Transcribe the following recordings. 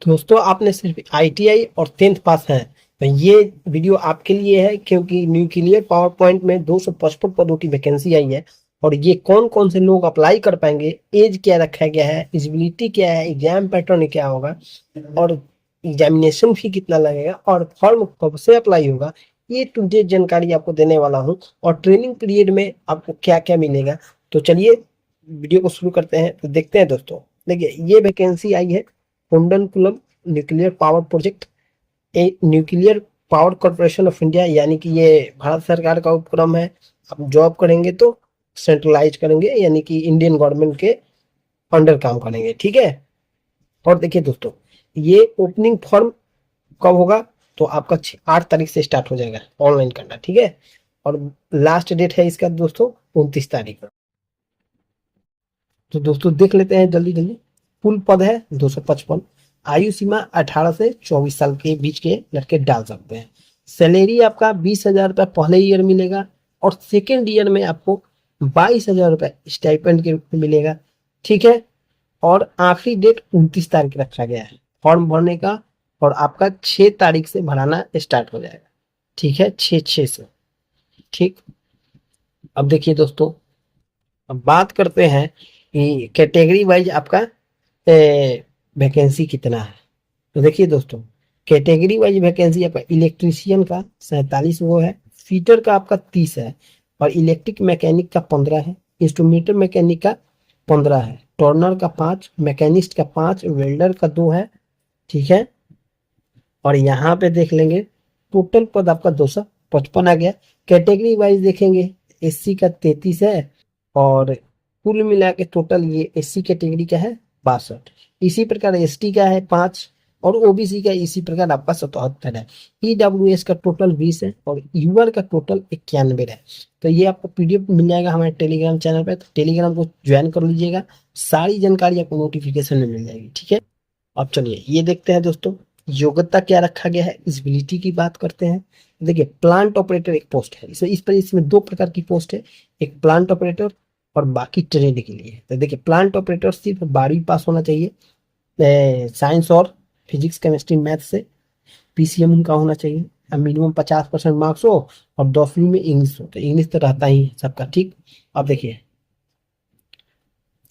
दोस्तों आपने सिर्फ आईटीआई और 10th पास है तो ये वीडियो आपके लिए है, क्योंकि न्यूक्लियर पावर पॉइंट में 255 पदों की वैकेंसी आई है। और ये कौन कौन से लोग अप्लाई कर पाएंगे, एज क्या रखा गया है, एलिजिबिलिटी क्या है, एग्जाम पैटर्न क्या होगा और एग्जामिनेशन फी कितना लगेगा और फॉर्म कब से अप्लाई होगा, ये टू डेट जानकारी आपको देने वाला हूँ। और ट्रेनिंग पीरियड में आपको क्या क्या मिलेगा, तो चलिए वीडियो को शुरू करते हैं। तो देखते हैं दोस्तों, देखिए ये वैकेंसी आई है Kudankulam nuclear power project, a nuclear power corporation of India, यानी कि ये भारत सरकार का उपक्रम है। आप जॉब करेंगे तो सेंट्रलाइज करेंगे, यानी कि इंडियन गवर्नमेंट के अंडर काम करेंगे, ठीक है। और देखिए दोस्तों, ये ओपनिंग फॉर्म कब होगा, तो आपका 8 तारीख से स्टार्ट हो जाएगा ऑनलाइन करना, ठीक है। और लास्ट डेट है इसका दोस्तों 29 तारीख। तो दोस्तों देख लेते हैं जल्दी जल्दी। कुल पद है 255। आयु सीमा 18 से 24 साल के बीच के लड़के डाल सकते हैं। सैलरी आपका 20,000 रुपये पहले ईयर मिलेगा और सेकेंड ईयर में आपको 22,000 रुपये स्टाइपेंड के रूप में मिलेगा, ठीक है। और आखिरी डेट 29 तारीख रखा गया है फॉर्म भरने का, और आपका 6 तारीख से भराना स्टार्ट हो जाएगा, ठीक है, 6/6 से, ठीक। अब देखिए दोस्तों, अब बात करते हैं कि कैटेगरी वाइज आपका वैकेंसी कितना है। तो देखिए दोस्तों, कैटेगरी वाइज वैकेंसी आपका इलेक्ट्रीशियन का 47 वो है, फीटर का आपका 30 है, और इलेक्ट्रिक मैकेनिक का 15 है, इंस्ट्रूमेंटर मैकेनिक का 15 है, टर्नर का 5, मैकेनिस्ट का 5, वेल्डर का 2 है, ठीक है। और यहाँ पे देख लेंगे टोटल पद आपका 255 आ गया। कैटेगरी वाइज देखेंगे, एससी का 33 है, और कुल मिला के टोटल ये एससी कैटेगरी का है 62। इसी प्रकार एसटी का है 5 और ओबीसी का इसी प्रकार आपका 77 है। ईडब्ल्यूएस का टोटल 20 है और यूआर का टोटल 91 है। तो ये आपको पीडीएफ मिल जाएगा हमारे टेलीग्राम चैनल पे, तो टेलीग्राम को ज्वाइन कर लीजिएगा, सारी जानकारी आपको नोटिफिकेशन में मिल जाएगी, ठीक है। अब चलिए ये देखते हैं दोस्तों, योग्यता क्या रखा गया है, एलिजिबिलिटी की बात करते हैं। देखिए प्लांट ऑपरेटर एक पोस्ट है, इसमें 2 प्रकार की पोस्ट है, एक प्लांट ऑपरेटर और बाकी ट्रेड के लिए। तो देखिए प्लांट ऑपरेटर सिर्फ 12वीं पास होना चाहिए, साइंस और फिजिक्स केमिस्ट्री मैथ से, पीसीएम उनका होना चाहिए, मिनिमम 50% मार्क्स हो, और 10वीं में इंग्लिश हो। तो इंग्लिश तो रहता ही है सबका, ठीक। अब देखिए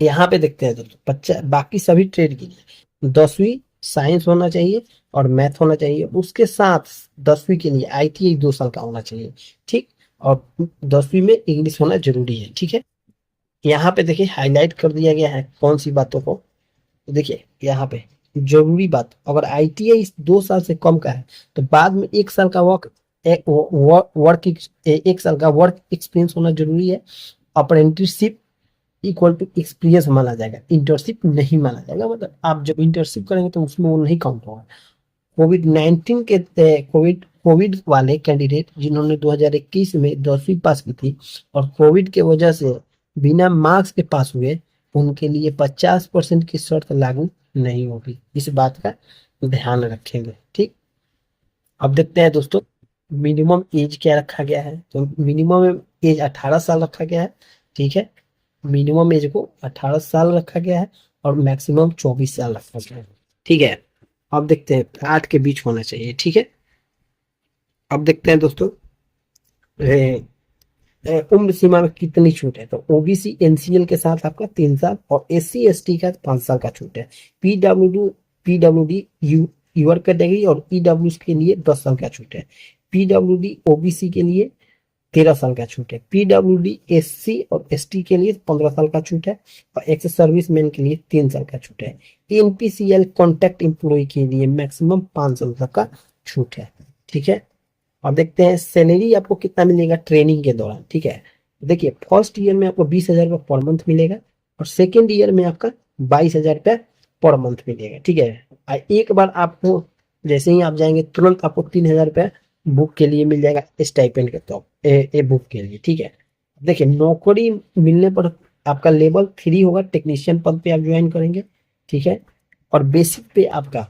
यहाँ पे देखते हैं दोस्तों, बच्चा बाकी सभी ट्रेड के लिए 10वीं साइंस होना चाहिए और मैथ होना चाहिए, उसके साथ 10वीं के लिए आईटीआई 2 साल का होना चाहिए, ठीक। और 10वीं में इंग्लिश होना जरूरी है, ठीक है। यहाँ पे देखिए हाईलाइट कर दिया गया है कौन सी बातों को। तो देखिए यहाँ पे जरूरी बात, अगर आईटीआई 2 साल से कम का है तो बाद में 1 साल का एक साल का वर्क एक्सपीरियंस होना जरूरी है। अप्रेंटिसशिप इक्वल टू एक्सपीरियंस माना जाएगा, इंटर्नशिप नहीं माना जाएगा। मतलब आप जब इंटर्नशिप करेंगे तो उसमें वो नहीं काउंट होगा। कोविड-19 के कोविड वाले कैंडिडेट जिन्होंने 2021 में 10वीं पास की थी और कोविड के वजह से बिना मार्क्स के पास हुए, उनके लिए 50% की शर्त लागू नहीं होगी। इस बात का ध्यान रखेंगे, ठीक। अब देखते हैं दोस्तों, मिनिमम एज क्या रखा गया है। तो मिनिमम एज 18 साल रखा गया है, ठीक है। मिनिमम एज को 18 साल रखा गया है और मैक्सिमम 24 साल रखा गया है, ठीक है। अब देखते हैं 8 के बीच होना चाहिए, ठीक है। अब देखते हैं दोस्तों, उम्र सीमा में कितनी छूट है। तो ओबीसी एनसीएल के साथ आपका 3 साल और एससी एसटी का 5 साल का छूट है। पीडब्ल्यूडी यूआर कैटेगरी और ईडब्ल्यू के लिए 10 साल का छूट है। पीडब्ल्यूडी ओबीसी के लिए 13 साल का छूट है। पीडब्ल्यूडी एससी और एसटी के लिए 15 साल का छूट है और एक्स सर्विसमैन के लिए 3 साल का छूट है। एनपीसीएल कॉन्ट्रैक्ट एम्प्लॉय के लिए मैक्सिमम 5 साल तक का छूट है, ठीक है। और देखते हैं सैलरी आपको कितना मिलेगा ट्रेनिंग के दौरान, ठीक है। देखिए फर्स्ट ईयर में आपको 20,000 रुपये पर मंथ मिलेगा और सेकेंड ईयर में आपका 22,000 रुपये पर मंथ मिलेगा, ठीक है। एक बार आपको जैसे ही आप जाएंगे तुरंत आपको 3,000 रुपये बुक के लिए मिल जाएगा, स्टाइपेंड के तौर ए बुक के लिए, ठीक है। देखिए नौकरी मिलने पर आपका लेवल 3 होगा, टेक्नीशियन पद पे आप ज्वाइन करेंगे, ठीक है। और बेसिक पे आपका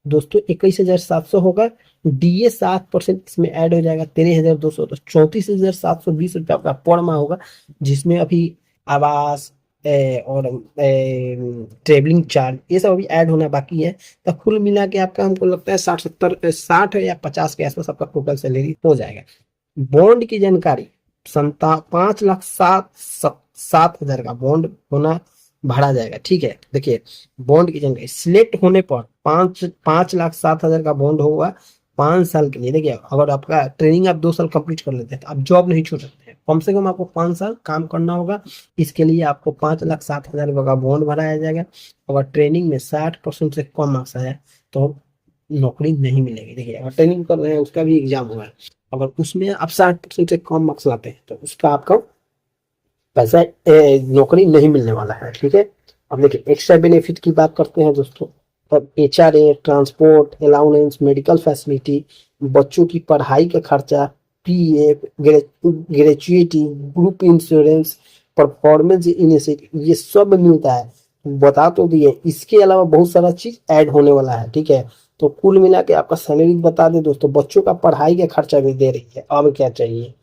दोस्तों 21,700 होगा, डीए 7% इसमें ऐड हो जाएगा, 13,200, तो 34,720 रुपये आपका पर माह होगा, जिसमें अभी आवास, और ट्रेवलिंग चार्ज, ये सब अभी ऐड होना बाकी है। तो कुल मिला के आपका हमको लगता है 60 या 50 के आसपास आपका टोटल सैलरी हो जाएगा। बॉन्ड की जानकारी, 5,07,7 हजार का बॉन्ड होना भरा जाएगा। ठीक है, देखिए बॉन्ड की जानकारी सिलेक्ट होने पर 5,07,000 का बॉन्ड होगा 5 साल के लिए। देखिए अगर आपका ट्रेनिंग आप 2 साल कंप्लीट कर लेते हैं तो आप जॉब नहीं छोड़ सकते हैं, कम से कम आपको 5 साल काम करना होगा। इसके लिए आपको 5,07,000 का बॉन्ड भराया जाएगा। अगर ट्रेनिंग में 60% से कम मार्क्स आया तो नौकरी नहीं मिलेगी। देखिए अगर ट्रेनिंग कर रहे हैं उसका भी एग्जाम होगा, अगर उसमें आप 60% से कम मार्क्स लाते हैं तो उसका आपका पैसा नौकरी नहीं मिलने वाला है। ठीक है, अब देखिए एक्स्ट्रा बेनिफिट की बात करते हैं दोस्तों। तब HRA, transport allowance, medical facility, बच्चों की पढ़ाई का खर्चा, PF, gratuity, group insurance, performance initiative, ये सब मिलता है। बता तो दिए, इसके अलावा बहुत सारा चीज ऐड होने वाला है। ठीक है, तो कुल मिला के आपका सैलरी बता दे दोस्तों, बच्चों का पढ़ाई का खर्चा भी दे रही है, अब क्या चाहिए।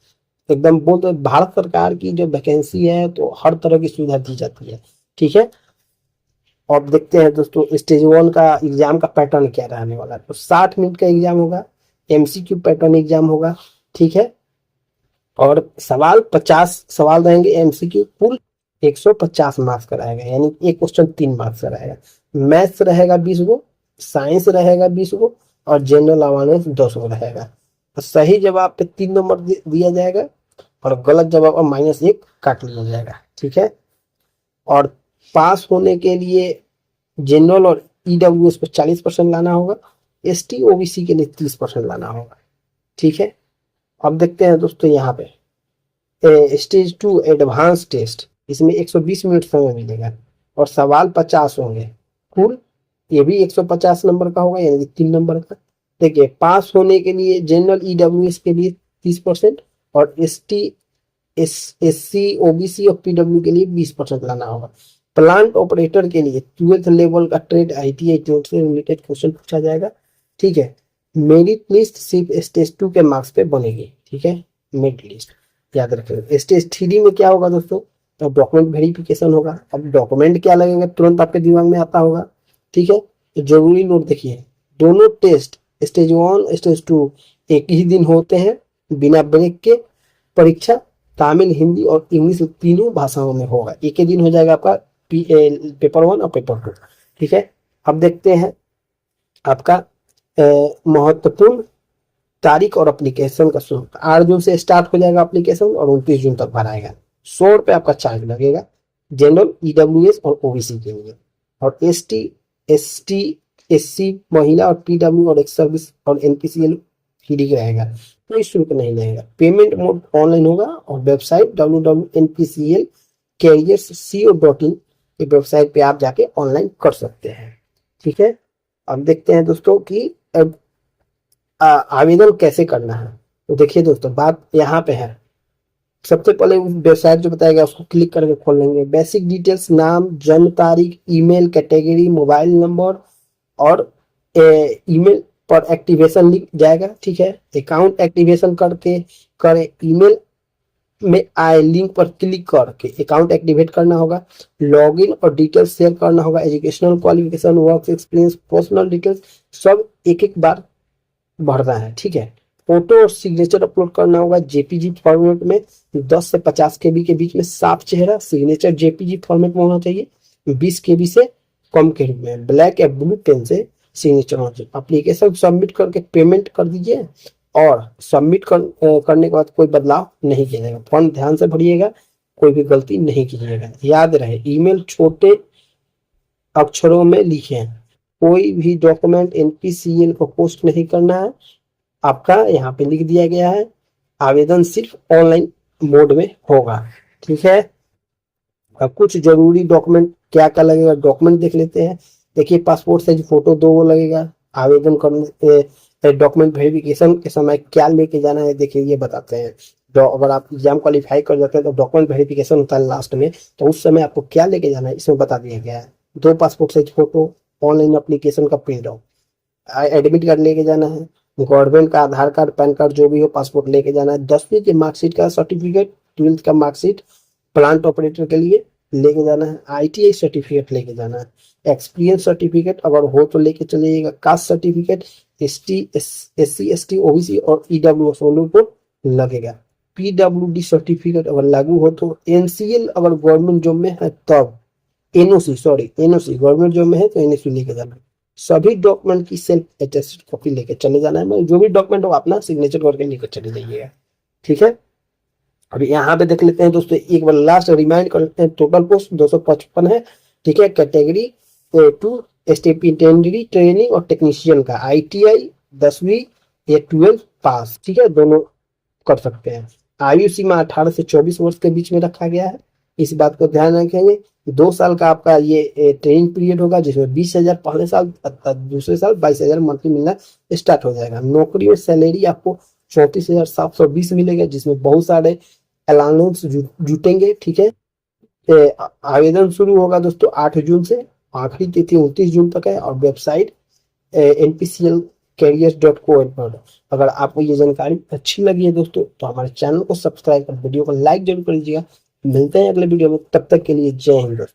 एकदम बोल तो भारत सरकार की जो वैकेंसी है तो हर तरह की सुविधा दी जाती है। ठीक है, अब देखते हैं दोस्तों स्टेज 1 का एग्जाम का पैटर्न क्या रहने वाला है। तो 60 मिनट का एग्जाम होगा, MCQ पैटर्न एग्जाम होगा। ठीक है, और सवाल 50 सवाल रहेंगे, MCQ कुल 150 मार्क्स का रहेगा, यानी एक क्वेश्चन 3 मार्क्स का रहेगा। मैथ्स रहेगा 20 गो, साइंस रहेगा 20 गो, और जनरल अवेयरनेस 10 गो रहेगा। तो सही जवाब पे 3 नंबर दिया जाएगा और गलत जवाब पर -1 काट लिया जाएगा। ठीक है, और पास होने के लिए जनरल और EWS पे 40% लाना होगा, ST OBC के लिए 30% लाना होगा। ठीक है, अब देखते हैं दोस्तों यहाँ पे स्टेज 2 एडवांस टेस्ट, इसमें 120 मिनट समय मिलेगा और सवाल 50 होंगे कुल, ये भी 150 नंबर का होगा, यानी 3 नंबर का। देखिए पास होने के लिए जनरल EWS के लिए 30% और ST SC OBC और PW के लिए 20% लाना होगा। प्लांट ऑपरेटर के लिए 12th लेवल का ट्रेड ITI ट्रेड से रिलेटेड क्वेश्चन पूछा जाएगा। ठीक है, मेरिट लिस्ट सिर्फ स्टेज 2 के मार्क्स पे बनेगी। ठीक है, मेरिट लिस्ट याद रखें। स्टेज 3 में क्या होगा दोस्तों, तो डॉक्यूमेंट वेरिफिकेशन होगा। अब डॉक्यूमेंट क्या लगेगा तुरंत आपके दिमाग में आता होगा। ठीक है, तो जरूरी नोट देखिए, दोनों टेस्ट स्टेज 1 स्टेज 2 एक ही दिन होते हैं बिना ब्रेक के। परीक्षा तमिल, हिंदी और इंग्लिश तीनों भाषाओं में होगा, एक ही दिन हो जाएगा आपका पेपर 1 और पेपर 2। ठीक है, अब देखते हैं आपका महत्वपूर्ण तारीख और एप्लीकेशन का शुल्क। 8 जून से स्टार्ट हो जाएगा एप्लीकेशन और 29 जून तक भराएगा। 100 रुपये आपका चार्ज लगेगा जनरल, EWS और OBC के लिए, और ST ST SC महिला और PW और एक्स सर्विस और NPCL फ्री रहेगा, कोई शुल्क नहीं लगेगा। पेमेंट मोड ऑनलाइन होगा और वेबसाइट www.npclcareersco.in की वेबसाइट पे आप जाके ऑनलाइन कर सकते हैं। ठीक है, अब देखते हैं दोस्तों कि आवेदन कैसे करना है। तो देखिए दोस्तों बात यहाँ पे है, सबसे पहले वेबसाइट जो बताया गया उसको क्लिक करके खोल लेंगे। बेसिक डिटेल्स, नाम, जन्म तारीख, ईमेल कैटेगरी, मोबाइल नंबर और ईमेल पर एक्टिवेशन लिंक जाएगा। ठीक है, अकाउंट एक्टिवेशन करके करें, ईमेल में आए लिंक पर क्लिक करके अकाउंट एक्टिवेट करना होगा। लॉगिन और डिटेल्स शेयर करना होगा, educational qualification, work experience, personal details सब एक एक बार भरना है। ठीक है, फोटो और सिग्नेचर अपलोड करना होगा JPG फॉर्मेट में, 10 से 50 KB के बीच में, साफ चेहरा, सिग्नेचर JPG फॉर्मेट में होना चाहिए, 20 KB से कम के रूप में, ब्लैक या ब्लू पेन से सिग्नेचर होना चाहिए। एप्लीकेशन सबमिट करके पेमेंट कर दीजिए और सबमिट करने के बाद कोई बदलाव नहीं किया जाएगा। फॉर्म ध्यान से भरिएगा, कोई भी गलती नहीं कीजिएगा। याद रहे ईमेल छोटे अक्षरों में लिखें, कोई भी डॉक्यूमेंट NPCL को पोस्ट नहीं करना है। आपका यहाँ पे लिख दिया गया है, आवेदन सिर्फ ऑनलाइन मोड में होगा। ठीक है, अब कुछ जरूरी डॉक्यूमेंट क्या क्या लगेगा, डॉक्यूमेंट देख लेते हैं। देखिए पासपोर्ट साइज फोटो 2 लगेगा। आवेदन करने डॉक्यूमेंट वेरिफिकेशन के समय क्या लेके जाना है, देखिए ये बताते हैं। अगर आप एग्जाम क्वालिफाई कर जाते हैं तो डॉक्यूमेंट वेरिफिकेशन होता है लास्ट में, तो उस समय आपको क्या लेके जाना है इसमें बता दिया गया है। 2 passport size photo, online application का प्रिंट आउट, एडमिट कार्ड लेके जाना है, गवर्नमेंट का आधार कार्ड, पैन कार्ड जो भी हो, पासपोर्ट लेके जाना है, 10वीं की मार्कशीट का सर्टिफिकेट, 12th का मार्कशीट प्लांट ऑपरेटर के लिए, लेके जाना है, ITI सर्टिफिकेट लेके जाना है, एक्सपीरियंस सर्टिफिकेट अगर हो तो लेके चलिएगा, caste certificate, SC ST OBC और EWS वालों को लगेगा। PWD सर्टिफिकेट अगर लागू हो तो, NCL अगर गवर्नमेंट जॉब में है तब, NOC गवर्नमेंट जॉब में है तो NOC लेके जाना है। सभी डॉक्यूमेंट की सेल्फ अटेस्टेड कॉपी लेके चले जाना है, मतलब जो भी डॉक्यूमेंट हो अपना सिग्नेचर करके लेकर चले जाइएगा, ठीक है। अभी यहाँ पे देख लेते हैं दोस्तों, एक बार लास्ट रिमाइंड कर लेते हैं, टोटल पोस्ट 255 है, ठीक है। कैटेगरी 2 स्टेपिटेंडरी ट्रेनिंग और टेक्नीशियन का ITI 10वीं या 12 पास, ठीक है, दोनों कर सकते हैं। आयु सीमा 18 से 24 वर्ष के बीच में रखा गया है, इस बात को ध्यान रखेंगे। 2 साल का आपका ये ट्रेनिंग पीरियड होगा, जिसमें 20,000 पहले साल, दूसरे साल 22,000 मंथली मिलना स्टार्ट हो जाएगा। नौकरी में सैलरी आपको 34,720 मिलेगा, जिसमें बहुत सारे अलाउंस जुटेंगे, ठीक है। आवेदन शुरू होगा दोस्तों 8 जून से, आखिरी तिथि 29 जून तक है, और वेबसाइट npclcareers.co पर। अगर आपको ये जानकारी अच्छी लगी है दोस्तों तो हमारे चैनल को सब्सक्राइब कर, वीडियो को लाइक जरूर कर लीजिएगा। मिलते हैं अगले वीडियो में, तब तक के लिए जय हिंद दोस्तों।